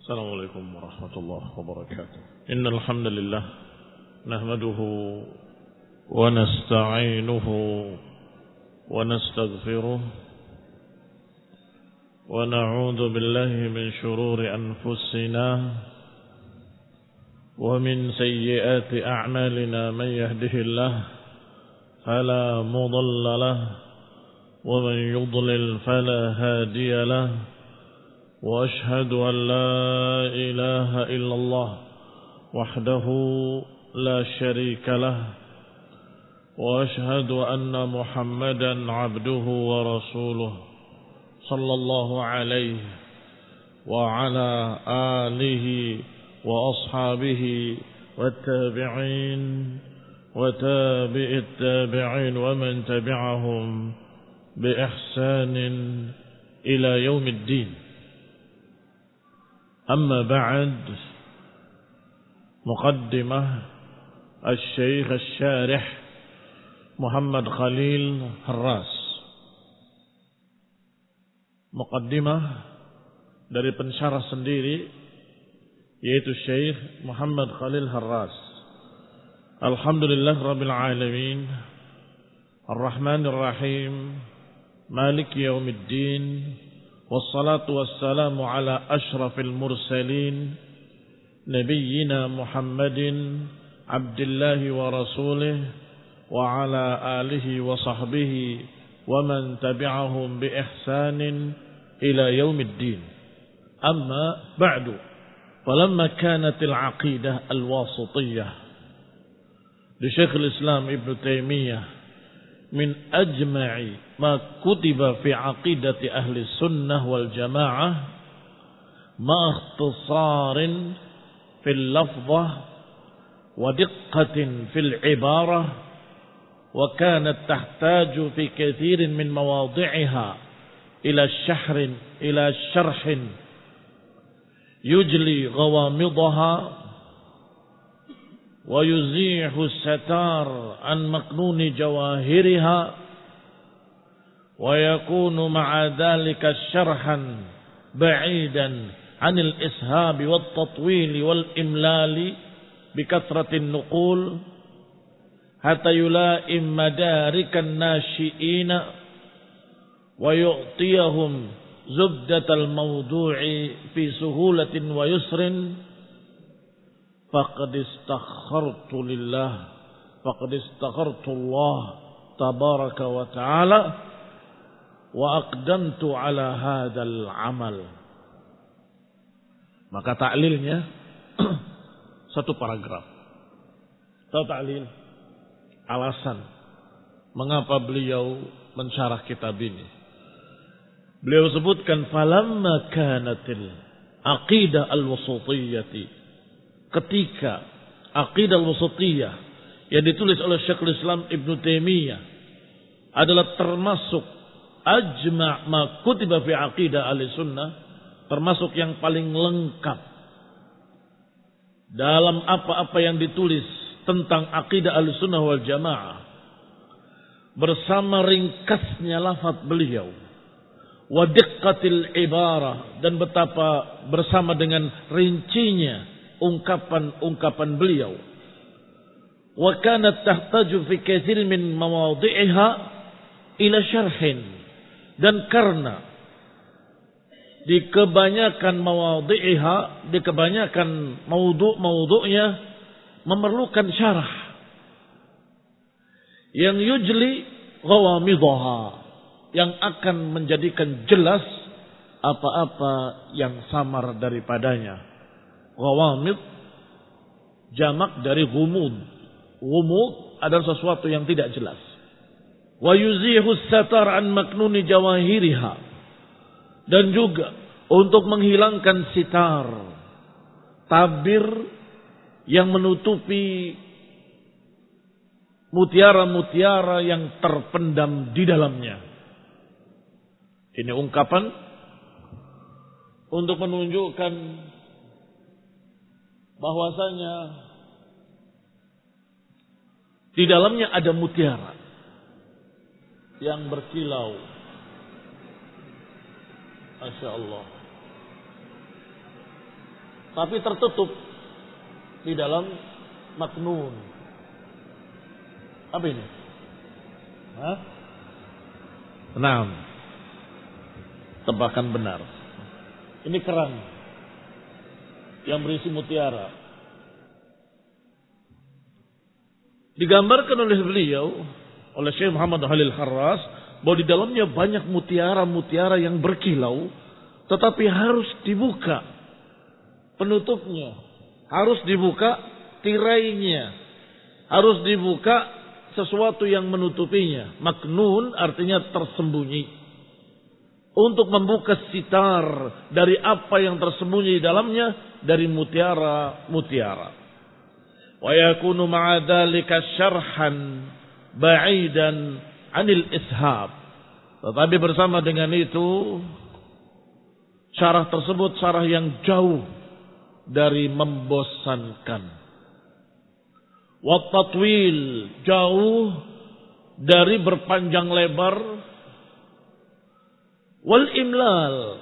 السلام عليكم ورحمة الله وبركاته. إن الحمد لله نحمده ونستعينه ونستغفره ونعوذ بالله من شرور أنفسنا ومن سيئات أعمالنا. من يهده الله فلا مضل له ومن يضلل فلا هادي له وأشهد أن لا إله إلا الله وحده لا شريك له وأشهد أن محمدا عبده ورسوله صلى الله عليه وعلى آله وأصحابه والتابعين وتابع التابعين ومن تبعهم بإحسان إلى يوم الدين. أما بعد، مقدمة الشيخ الشارح محمد خليل هراس. Muqaddimah dari pensyarah sendiri, yaitu Syekh Muhammad Khalil Harras. Alhamdulillah Rabbil Alamin, Ar-Rahmanir Rahim, Maliki Yaumiddin, wassalatu wassalamu ala ashrafil mursalin, Nabiyyina Muhammadin abdillahi wa rasulih wa ala alihi wa sahbihi wa man tabi'ahum bi ihsanin ila yaumiddin. Amma ba'du, falamma kanatil aqidah al-wasitiyyah li Syekhul Islam Ibn Taymiyah min ajma'i ma kutiba fi aqidati ahli sunnah wal jamaah ma ikhtisarin fil lafzah wa diqqatin fil ibarah wa kanat tahtaju fi kathirin min mawadhi'iha ila syarhin yujli ghawamidaha wa yuzihu satar an maknuni jawahiriha wa yakunu ma'a dhalika syarhan ba'idan anil ishabi wat tatwili wal imlali bikathratin nuqul hatta yula'im madarikan nasyi'ina wa yu'tiyahum zubdatal mawdu'i fi suhulatin wa yusrin faqad istakhartu Allah tabaraka wa ta'ala wa aqdamtu ala hadzal amal. Maka taklilnya satu paragraf. Tahu taklil? Alasan mengapa beliau mensyarah kitab ini. Beliau sebutkan falamma kanatil aqidah al-wasitiyyati, ketika aqidah al-wasitiyyah yang ditulis oleh Syekhul Islam Ibn Taymiyah adalah termasuk ajma' ma kutiba fi aqidah ahli-sunnah, termasuk yang paling lengkap dalam apa-apa yang ditulis tentang aqidah ahli-sunnah wal jamaah, bersama ringkasnya lafaz beliau wa diqqatil ibarah, dan betapa bersama dengan rincinya ungkapan-ungkapan beliau, wa kanat tahtaju fi katsir min mawadhi'iha ila syarhin, dan karena di kebanyakan mawadhi'iha, di kebanyakan maudhu'nya memerlukan syarah yang yujli ghawamidaha, yang akan menjadikan jelas apa-apa yang samar daripadanya. Ghawamid jamak dari ghumud. Ghumud adalah sesuatu yang tidak jelas. Wa yuzihu satar an maknuni jawahiriha, dan juga untuk menghilangkan sitar, tabir yang menutupi mutiara-mutiara yang terpendam di dalamnya. Ini ungkapan untuk menunjukkan bahwasanya di dalamnya ada mutiara yang berkilau. Masya Allah. tapi tertutup di dalam maknun. Apa ini? Hah? Naam. Tebakan benar. Ini kerang yang berisi mutiara. Digambarkan oleh beliau, oleh Syekh Muhammad Halil Harras, bahwa di dalamnya banyak mutiara-mutiara yang berkilau, tetapi harus dibuka penutupnya, harus dibuka tirainya, harus dibuka sesuatu yang menutupinya. Maknun artinya tersembunyi. Untuk membuka sitar dari apa yang tersembunyi di dalamnya dari mutiara-mutiara. Wa yakunu ma'a dzalika syarhan ba'idan 'anil ishab. Tetapi bersama dengan itu syarah tersebut syarah yang jauh dari membosankan. Wa tatwil, jauh dari berpanjang lebar. Wal imlal,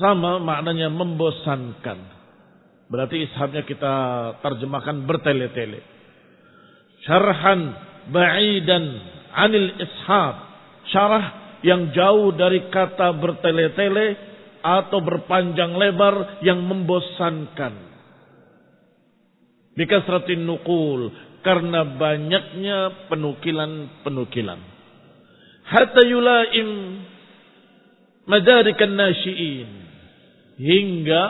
sama maknanya membosankan. Berarti ishabnya kita terjemahkan bertele-tele. Syarhan ba'idan 'anil ishab. Syarah yang jauh dari kata bertele-tele atau berpanjang lebar yang membosankan. Bikasratin nuqul, karena banyaknya penukilan-penukilan. Hatta yulaim madarikan nasyiin, hingga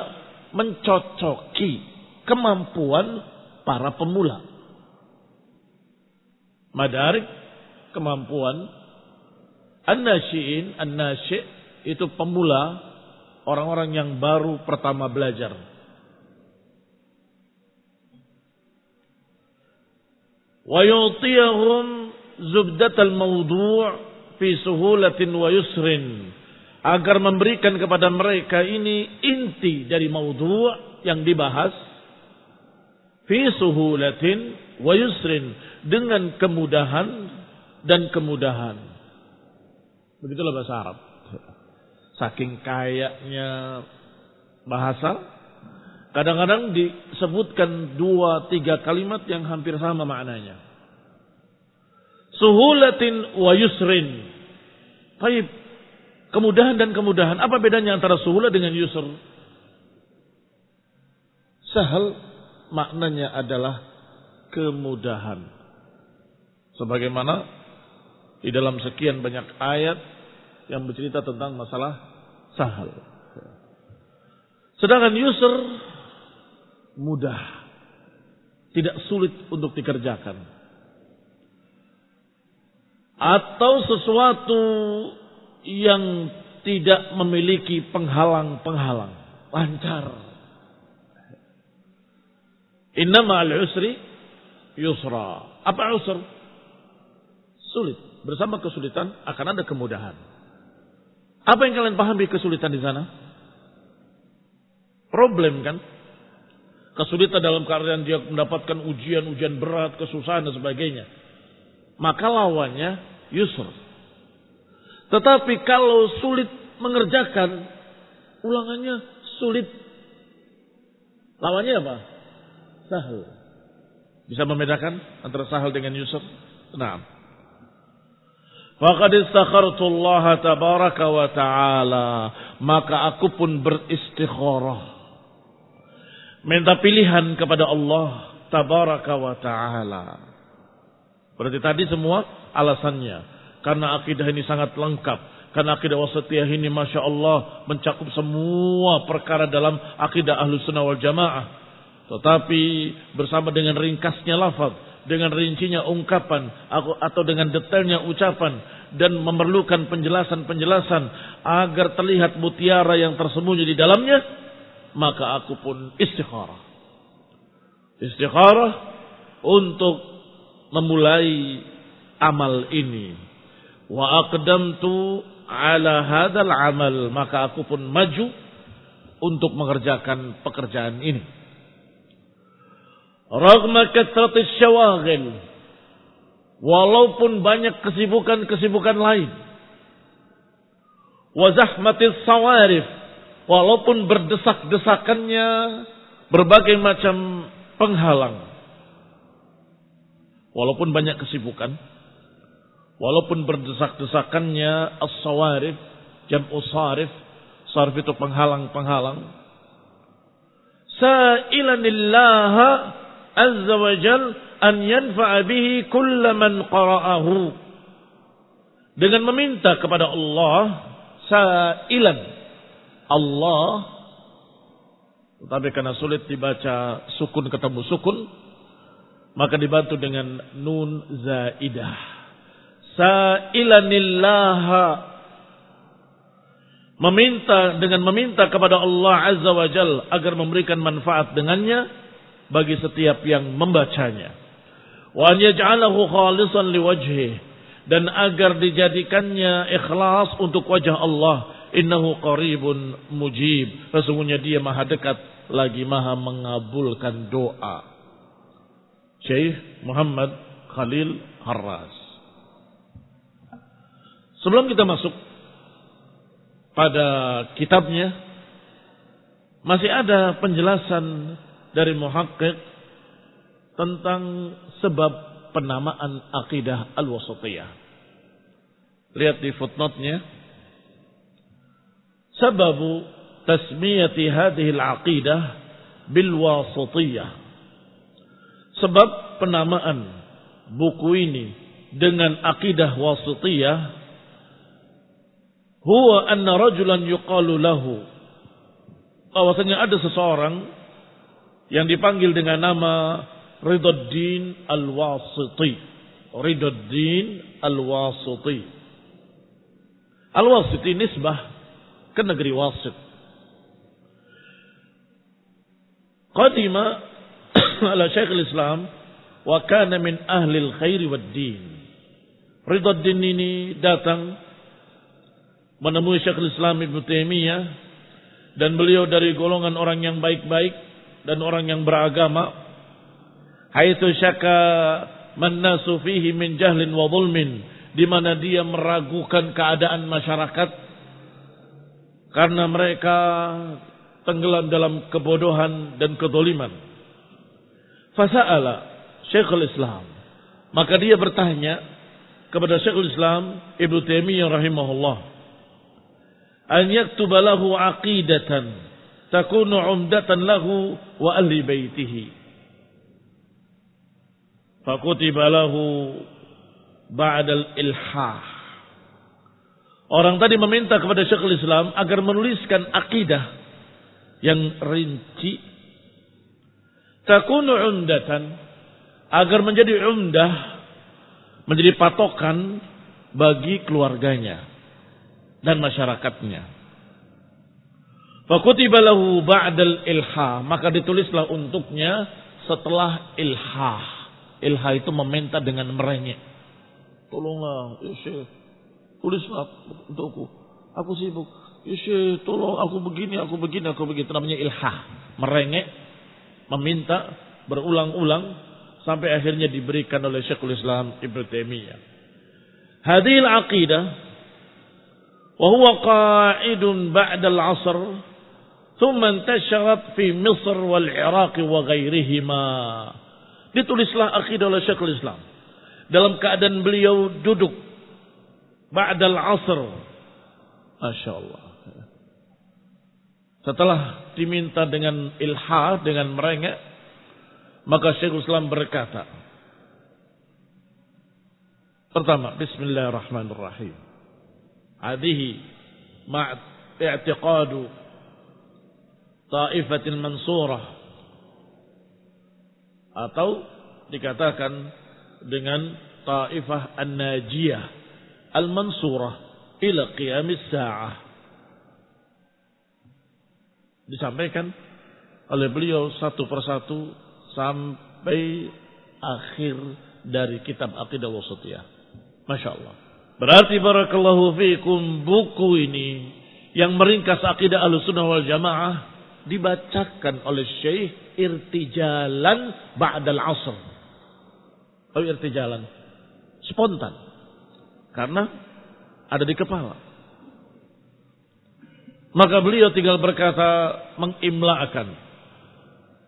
mencocoki kemampuan para pemula. Madarik, kemampuan. An-nasyiin, an-nasyi' itu pemula, orang-orang yang baru pertama belajar. Wa yu'tiyahum zubdatal mawdu' fi suhulatin wa yusrin, agar memberikan kepada mereka ini inti dari maudhu' yang dibahas, fi suhulatin wa yusrin, dengan kemudahan dan kemudahan. Begitulah bahasa Arab. Saking kayanya bahasa, kadang-kadang disebutkan 2-3 kalimat yang hampir sama maknanya. Suhulatin wa yusrin. Baik. Kemudahan dan kemudahan. Apa bedanya antara suhula dengan yusr? Sahal maknanya adalah kemudahan. Sebagaimana di dalam sekian banyak ayat yang bercerita tentang masalah sahal. Sedangkan yusr mudah. Tidak sulit untuk dikerjakan. Atau sesuatu yang tidak memiliki penghalang-penghalang, lancar. Inna ma'al usri yusra. Apa usr? Sulit. Bersama kesulitan akan ada kemudahan. Apa yang kalian pahami kesulitan di sana? Problem kan? Kesulitan dalam keadaan dia mendapatkan ujian berat, kesusahan dan sebagainya. Maka lawannya yusr. Tetapi kalau sulit mengerjakan, ulangannya sulit. Lawannya apa? Sahal. Bisa membedakan antara sahal dengan yusr? Nah. Faqad istakhartu Allah tabaraka wa ta'ala, maka aku pun beristikharah, minta pilihan kepada Allah tabaraka wa ta'ala. Berarti tadi semua alasannya. Karena akidah ini sangat lengkap. Karena akidah wasatiyah ini Masya Allah mencakup semua perkara dalam akidah Ahlus Sunnah wal Jamaah. Tetapi bersama dengan ringkasnya lafaz, dengan rincinya ungkapan, atau dengan detailnya ucapan, dan memerlukan penjelasan-penjelasan agar terlihat mutiara yang tersembunyi di dalamnya, maka aku pun istikharah. Istikharah untuk memulai amal ini. Wa aqdamtu ala hadzal amal, maka aku pun maju untuk mengerjakan pekerjaan ini. Raghma kathratis syawaghil, walaupun banyak kesibukan-kesibukan lain. Wa zahmatis sawarif, walaupun berdesak-desakannya berbagai macam penghalang. Walaupun banyak kesibukan, walaupun berdesak-desakannya as-sawarif, jam'u sarif, sarif itu penghalang-penghalang. Sa'ilanillaha azza wa jal an yanfa'a bihi kulla man qara'ahu. Dengan meminta kepada Allah, sa'ilan, Allah, tetapi karena sulit dibaca sukun ketemu sukun, maka dibantu dengan nun zaidah. Sa'ilanillaha, meminta kepada Allah azza wa jal agar memberikan manfaat dengannya bagi setiap yang membacanya. Wa an yaj'alahu khalisan liwajhihi, dan agar dijadikannya ikhlas untuk wajah Allah. Innahu qaribun mujib, sesungguhnya dia maha dekat lagi maha mengabulkan doa. Syekh Muhammad Khalil Harras. Sebelum kita masuk pada kitabnya, masih ada penjelasan dari muhaqqiq tentang sebab penamaan akidah al-wasatiyah. Lihat di footnote-nya. Sababu tasmiyati hadhihi al-aqidah bil wasatiyah. Sebab penamaan buku ini dengan akidah wasatiyah, huwa anna rajulan yuqalu lahu, bahwasanya ada seseorang yang dipanggil dengan nama Ridwaddin Al-Wasiti. Ridwaddin Al-Wasiti. Al-Wasiti nisbah ke negeri Wasit. Qadima ala Syekhul Islam wa kana min ahli al-khair wad-din. Ridwaddin ini datang menemui Syekhul Islam Ibnu Taimiyah, dan beliau dari golongan orang yang baik-baik dan orang yang beragama. Haitsu syaka man nasu fihi min jahlin wa zulmin, di mana dia meragukan keadaan masyarakat karena mereka tenggelam dalam kebodohan dan kedzaliman. Fasa'ala Syekhul Islam, maka dia bertanya kepada Syekhul Islam Ibnu Taimiyah rahimahullah, an yaktuba lahu aqidatan takunu umdatan lahu wa ahli baitihi. Fakutiba lahu ba'dal ilhah. Orang tadi meminta kepada Syekhul Islam agar menuliskan akidah yang rinci, takunu umdatan, agar menjadi umdah, menjadi patokan bagi keluarganya dan masyarakatnya. Fakutiba lahu ba'dal ilhah, maka ditulislah untuknya setelah ilhah. Ilha itu meminta dengan merengek. Tolonglah, ya Syekh, tulislah untukku. Aku sibuk. Ya Syekh, tolong aku begini. Itu namanya ilha. Merengek, meminta, berulang-ulang, sampai akhirnya diberikan oleh Syekhul Islam Ibnu Taimiyah. Hadhil aqidah, wa huwa qa'idun ba'da al-'asr, thumma intasharat fi Misr wal Iraq wa ghairihima. Ditulislah akidah oleh Syekhul Islam dalam keadaan beliau duduk ba'dal asr. Masya Allah. Setelah diminta dengan ilha, dengan merengek, maka Syekhul Islam berkata, pertama, bismillahirrahmanirrahim. Hadhihi ma'tiqadu ta'ifatil mansurah, atau dikatakan dengan Taifah An-Najiyah Al-Mansurah ila qiyamis sa'ah. Disampaikan oleh beliau satu persatu sampai akhir dari kitab Aqidah Wasatiyah. Masya Allah. Berarti barakallahu fiikum, buku ini yang meringkas akidah Ahlussunnah wal Jamaah dibacakan oleh Syekh irtijalan ba'dal asr. Oh, irtijalan, spontan, karena ada di kepala. Maka beliau tinggal berkata, mengimla'akan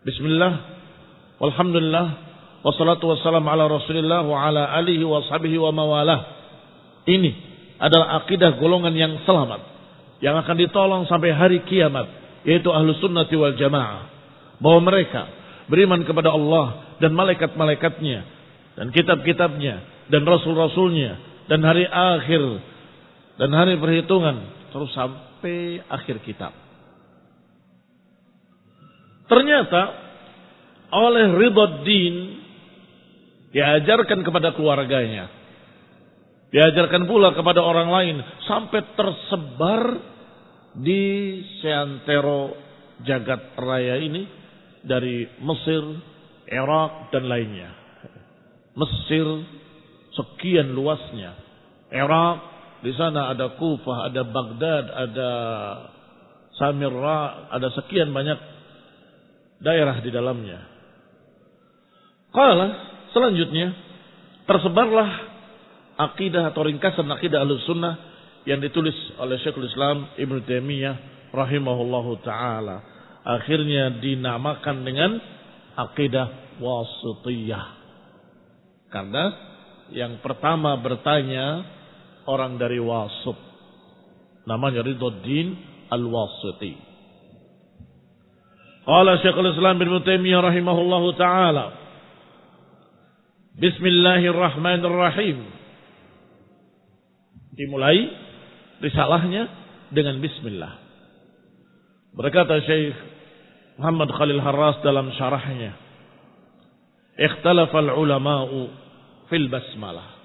Bismillah, walhamdulillah, wassalatu wassalamu ala Rasulillah wa ala alihi wa sahbihi wa mawalah. Ini adalah akidah golongan yang selamat, yang akan ditolong sampai hari kiamat, yaitu Ahlus Sunnati wal Jamaah. Bahwa mereka beriman kepada Allah dan malaikat-malaikatnya, dan kitab-kitabnya, dan rasul-rasulnya, dan hari akhir, dan hari perhitungan, terus sampai akhir kitab. Ternyata oleh Ridwaddin diajarkan kepada keluarganya, diajarkan pula kepada orang lain, sampai tersebar di seantero jagat raya ini, dari Mesir, Irak dan lainnya. Mesir sekian luasnya, Irak di sana ada Kufah, ada Baghdad, ada Samirra, ada sekian banyak daerah di dalamnya. Qala, selanjutnya tersebarlah akidah atau ringkasan akidah Ahlussunnah yang ditulis oleh Syekhul Islam Ibnu Taimiyah rahimahullahu taala. Akhirnya dinamakan dengan akidah Wasithiyah. Karena yang pertama bertanya orang dari Wasit, namanya Ridwaddin Al-Wasiti. Qala Syekhul Islam Ibnu Taimiyah rahimahullahu taala, Bismillahirrahmanirrahim. Dimulai risalahnya dengan bismillah. Berkata Syekh Muhammad Khalil Harras dalam syarahnya, Ikhtalafal ulama'u fil basmalah.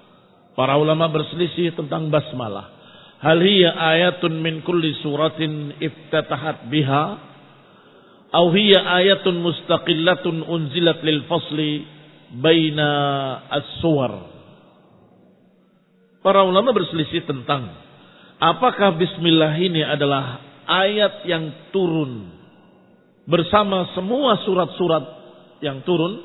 Para ulama berselisih tentang basmalah. Hal hiya ayatun min kulli suratin iftatahat biha, aw hiya ayatun mustaqillatun unzilat lil fasli baina as-suwar. Para ulama berselisih tentang apakah bismillah ini adalah ayat yang turun bersama semua surat-surat yang turun,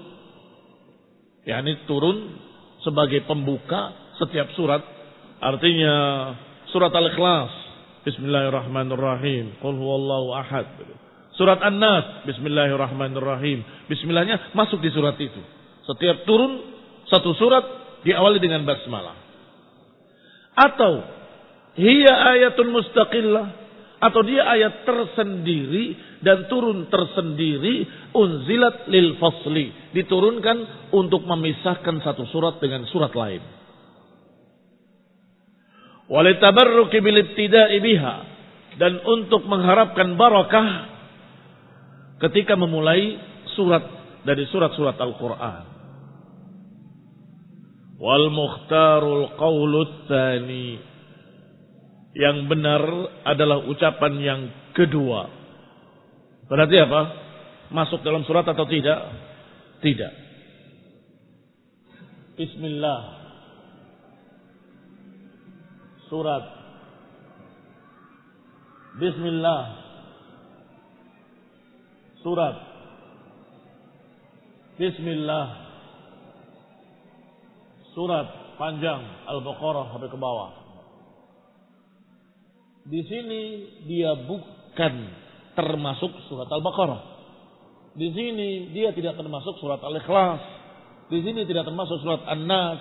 yakni turun sebagai pembuka setiap surat. Artinya surat Al-Ikhlas, Bismillahirrahmanirrahim, Qul huwallahu ahad. Surat An-Nas, Bismillahirrahmanirrahim. Bismillahnya masuk di surat itu. Setiap turun satu surat diawali dengan basmalah. Atau hiya ayatun mustaqillah, atau dia ayat tersendiri dan turun tersendiri, unzilat lil fasli, diturunkan untuk memisahkan satu surat dengan surat lain. Walitabarruki bil ibtida'i biha, dan untuk mengharapkan barakah ketika memulai surat dari surat-surat Al-Quran. Wal mukhtarul qawlut tsani, yang benar adalah ucapan yang kedua. Berarti apa? Masuk dalam surat atau tidak? Tidak. Bismillah. Surat. Bismillah. Surat. Bismillah. Surat panjang Al-Baqarah sampai ke bawah. Di sini dia bukan termasuk surat Al-Baqarah. Di sini dia tidak termasuk surat Al-Ikhlas. Di sini tidak termasuk surat An-Nas.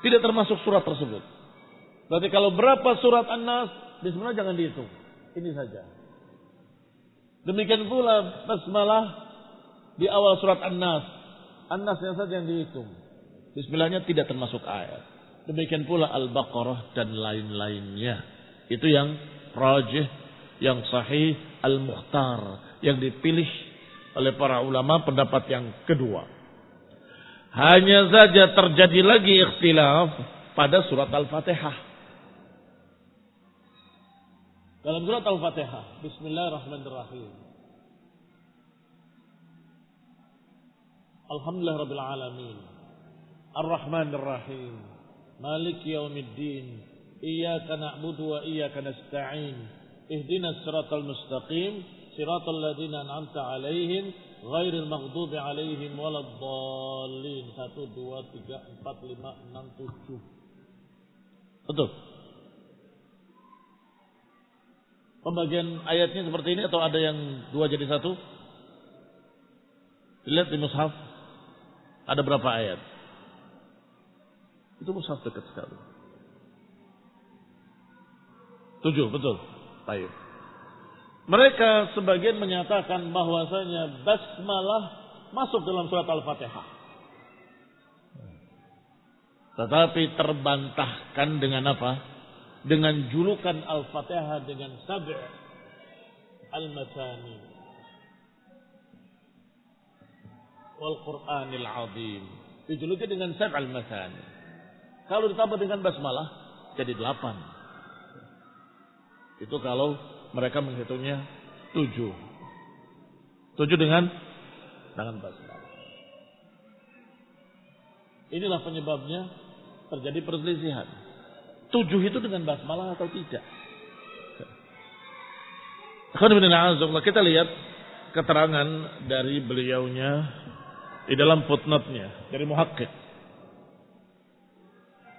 Tidak termasuk surat tersebut. Berarti kalau berapa surat An-Nas, bismillah jangan dihitung. Ini saja. Demikian pula basmalah di awal surat An-Nas. An-Nasnya saja yang dihitung. Bismillahnya tidak termasuk ayat. Demikian pula Al-Baqarah dan lain-lainnya. Itu yang rajih, yang sahih, al-mukhtar, yang dipilih oleh para ulama pendapat yang kedua. Hanya saja terjadi lagi ikhtilaf pada surat Al-Fatihah. Dalam surat Al-Fatihah, Bismillahirrahmanirrahim. Alhamdulillahirabbil alamin. Ar-Rahmanirrahim. Maliki yaumiddin. Iyyaka na'budu wa iyyaka nasta'in. Ihdinas siratal mustaqim, siratal ladzina an'amta 'alaihim, ghairil maghdubi 'alaihim waladdallin. 1 2 3 4 5 6 7. Betul. Pembagian ayatnya seperti ini atau ada yang dua jadi satu? Lihat di mushaf. Ada berapa ayat? Itu mushaf dekat sekali. 7, betul. Baik. Mereka sebagian menyatakan bahwasanya basmalah masuk dalam surat Al-Fatihah. Tetapi terbantahkan dengan apa? Dengan julukan Al-Fatihah dengan Sab' al-Masani wal Qur'anil Azim. Dijuluki dengan Sab' al-Masani. Kalau ditambah dengan basmalah jadi 8. Itu kalau mereka menghitungnya 7. 7 dengan basmalah. Inilah penyebabnya terjadi perselisihan. 7 itu dengan basmalah atau tidak? Kita lihat keterangan dari beliaunya di dalam footnote-nya dari muhakkik.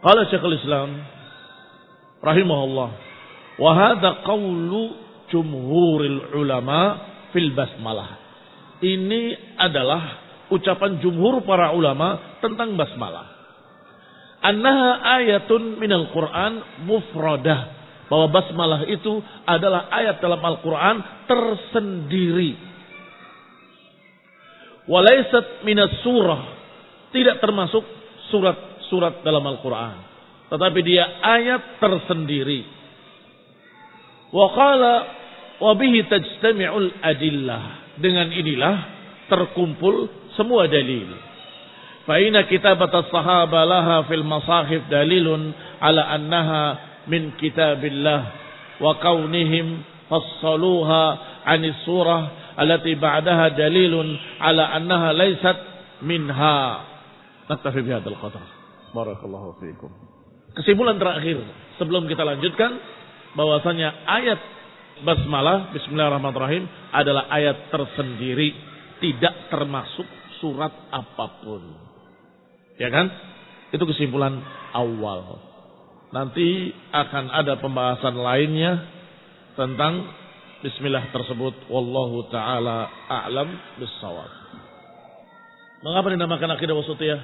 Qala Syekhul Islam rahimahullah, wa hadza qaulu jumhuril ulama fil basmalah. Ini adalah ucapan jumhur para ulama tentang basmalah. Annaha ayatun minal Qur'an mufradah. Bahwa basmalah itu adalah ayat dalam Al-Quran tersendiri. Walaysat minas surah. Tidak termasuk surat-surat dalam Al-Quran. Tetapi dia ayat tersendiri. Wa qala wa bihi tajtami'ul adillah. Dengan inilah terkumpul semua dalil. Fa inna kitabat as-sahaba laha fil masahif dalilun ala annaha min kitabillah wa kaunihim fassaluha 'anis surah allati ba'daha dalilun ala annaha laysat minha. Naktafi bihadzal qadar. Barakallahu fiikum. Kesimpulan terakhir sebelum kita lanjutkan bahwasanya ayat basmalah bismillahirrahmanirrahim adalah ayat tersendiri, tidak termasuk surat apapun. Ya kan? Itu kesimpulan awal. Nanti akan ada pembahasan lainnya tentang bismillah tersebut. Wallahu ta'ala a'lam bis-shawab. Mengapa dinamakan akidah wasithiyah?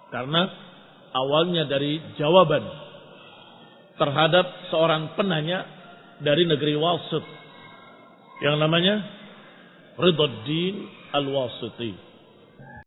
Karena awalnya dari jawaban terhadap seorang penanya dari negeri Wasit yang namanya Ridwaddin Al-Wasiti.